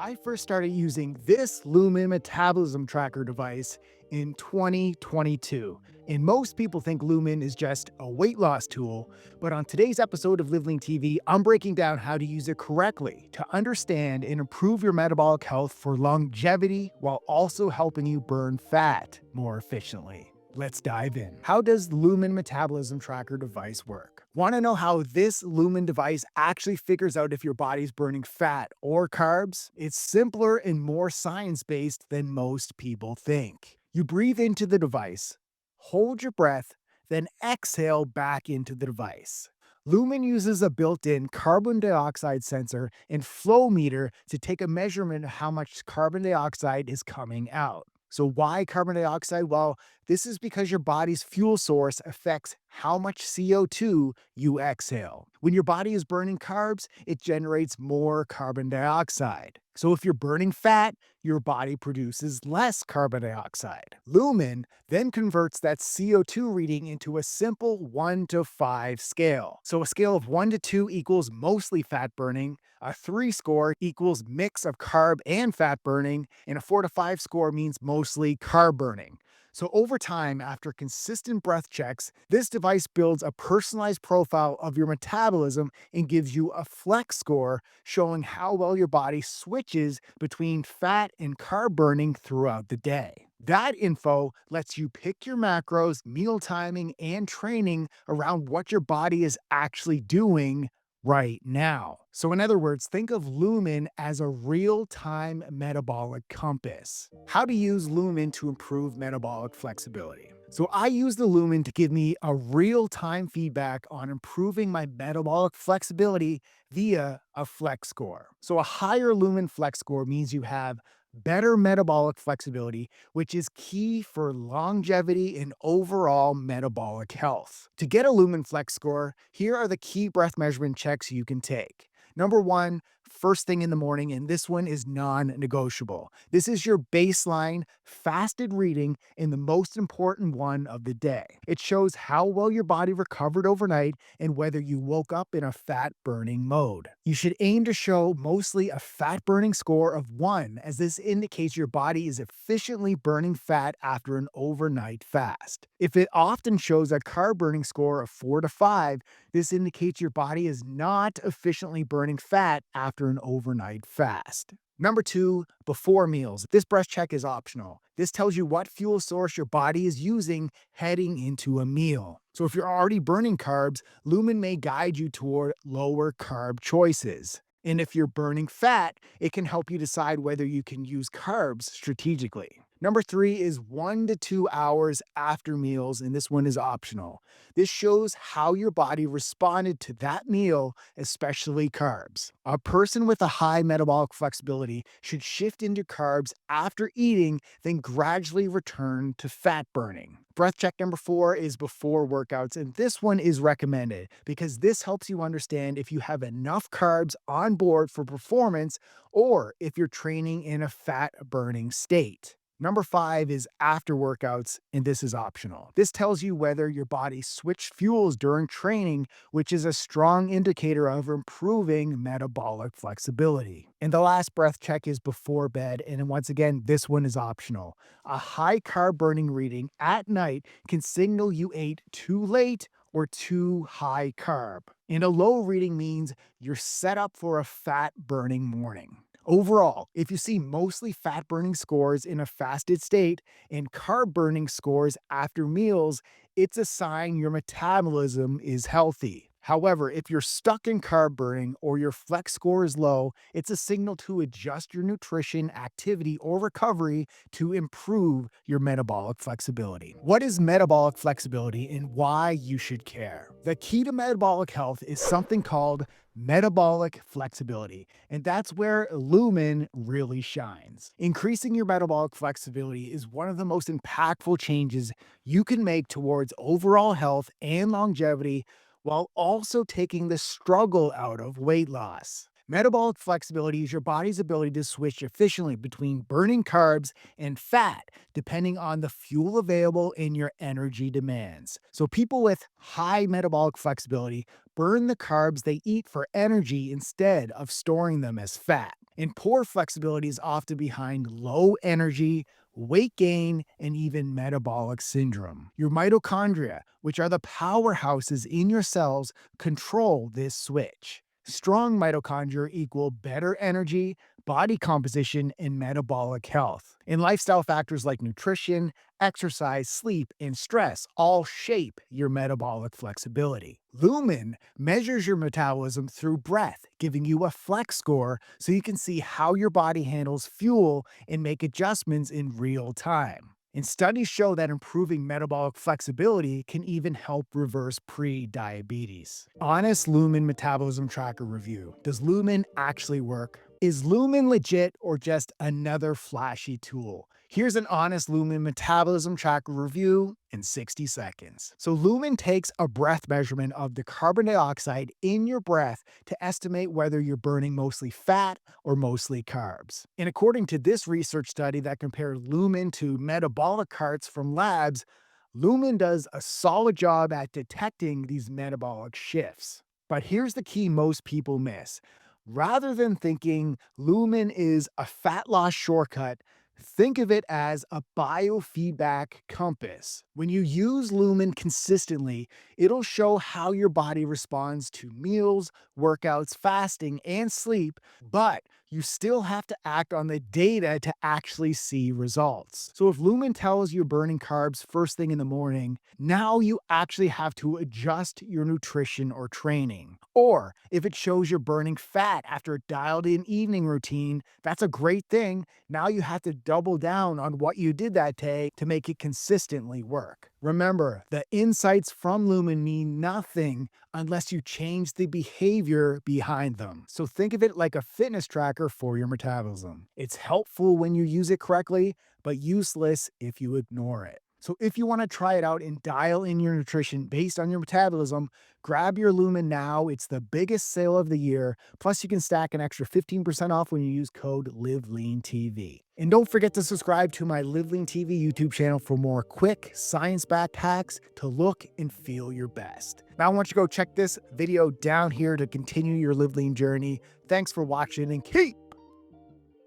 I first started using this Lumen metabolism tracker device in 2022. And most people think Lumen is just a weight loss tool. But on today's episode of Living TV, I'm breaking down how to use it correctly to understand and improve your metabolic health for longevity while also helping you burn fat more efficiently. Let's dive in. How does Lumen Metabolism Tracker device work? Want to know how this Lumen device actually figures out if your body's burning fat or carbs? It's simpler and more science-based than most people think. You breathe into the device, hold your breath, then exhale back into the device. Lumen uses a built-in carbon dioxide sensor and flow meter to take a measurement of how much carbon dioxide is coming out. So why carbon dioxide? Well, this is because your body's fuel source affects how much CO2 you exhale. When your body is burning carbs, it generates more carbon dioxide. So if you're burning fat, your body produces less carbon dioxide. Lumen then converts that CO2 reading into a simple 1 to 5 scale. So a scale of 1 to 2 equals mostly fat burning, a 3 score equals mix of carb and fat burning, and a 4 to 5 score means mostly carb burning. So over time, after consistent breath checks, this device builds a personalized profile of your metabolism and gives you a flex score showing how well your body switches between fat and carb burning throughout the day. That info lets you pick your macros, meal timing, and training around what your body is actually doing right now. So, in other words, think of Lumen as a real time metabolic compass. How to use Lumen to improve metabolic flexibility. So, I use the Lumen to give me a real time feedback on improving my metabolic flexibility via a flex score. So, a higher Lumen flex score means you have better metabolic flexibility, which is key for longevity and overall metabolic health. To get a Lumen Flex score, here are the key breath measurement checks you can take. Number one, first thing in the morning, and this one is non negotiable. This is your baseline fasted reading and the most important one of the day. It shows how well your body recovered overnight and whether you woke up in a fat burning mode. You should aim to show mostly a fat burning score of 1, as this indicates your body is efficiently burning fat after an overnight fast. If it often shows a carb burning score of 4 to 5, this indicates your body is not efficiently burning fat after an overnight fast. Number two, before meals. This breath check is optional. This tells you what fuel source your body is using heading into a meal. So if you're already burning carbs, Lumen may guide you toward lower carb choices. And if you're burning fat, it can help you decide whether you can use carbs strategically. Number three is 1 to 2 hours after meals, and this one is optional. This shows how your body responded to that meal, especially carbs. A person with a high metabolic flexibility should shift into carbs after eating, then gradually return to fat burning. Breath check number four is before workouts, and this one is recommended because this helps you understand if you have enough carbs on board for performance or if you're training in a fat burning state. Number five is after workouts, and this is optional. This tells you whether your body switched fuels during training, which is a strong indicator of improving metabolic flexibility. And the last breath check is before bed, and once again, this one is optional. A high carb burning reading at night can signal you ate too late or too high carb. And a low reading means you're set up for a fat burning morning. Overall, if you see mostly fat burning scores in a fasted state and carb burning scores after meals, it's a sign your metabolism is healthy. However, if you're stuck in carb burning or your flex score is low, it's a signal to adjust your nutrition, activity, or recovery to improve your metabolic flexibility. What is metabolic flexibility and why you should care? The key to metabolic health is something called metabolic flexibility, and that's where Lumen really shines. Increasing your metabolic flexibility is one of the most impactful changes you can make towards overall health and longevity while also taking the struggle out of weight loss. Metabolic flexibility is your body's ability to switch efficiently between burning carbs and fat, depending on the fuel available and your energy demands. So, people with high metabolic flexibility burn the carbs they eat for energy instead of storing them as fat. And poor flexibility is often behind low energy, weight gain, and even metabolic syndrome. Your mitochondria, which are the powerhouses in your cells, control this switch. Strong mitochondria equal better energy, body composition, and metabolic health. And lifestyle factors like nutrition, exercise, sleep, and stress all shape your metabolic flexibility. Lumen measures your metabolism through breath, giving you a flex score so you can see how your body handles fuel and make adjustments in real time. And studies show that improving metabolic flexibility can even help reverse pre-diabetes. Honest Lumen Metabolism Tracker Review. Does Lumen actually work? Is Lumen legit or just another flashy tool? Here's an honest Lumen Metabolism Tracker review in 60 seconds. So Lumen takes a breath measurement of the carbon dioxide in your breath to estimate whether you're burning mostly fat or mostly carbs. And according to this research study that compared Lumen to metabolic carts from labs, Lumen does a solid job at detecting these metabolic shifts. But here's the key most people miss. Rather than thinking Lumen is a fat loss shortcut, think of it as a biofeedback compass. When you use Lumen consistently, it'll show how your body responds to meals, workouts, fasting, and sleep, but you still have to act on the data to actually see results. So if Lumen tells you burning carbs first thing in the morning, now you actually have to adjust your nutrition or training. Or if it shows you're burning fat after a dialed in evening routine, that's a great thing. Now you have to double down on what you did that day to make it consistently work. Remember, the insights from Lumen mean nothing unless you change the behavior behind them. So think of it like a fitness tracker for your metabolism. It's helpful when you use it correctly, but useless if you ignore it. So if you want to try it out and dial in your nutrition based on your metabolism, grab your Lumen now. It's the biggest sale of the year. Plus, you can stack an extra 15% off when you use code LIVELEANTV. And don't forget to subscribe to my Live Lean TV YouTube channel for more quick, science-backed hacks to look and feel your best. Now, I want you to go check this video down here to continue your Live Lean journey. Thanks for watching and keep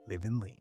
living lean.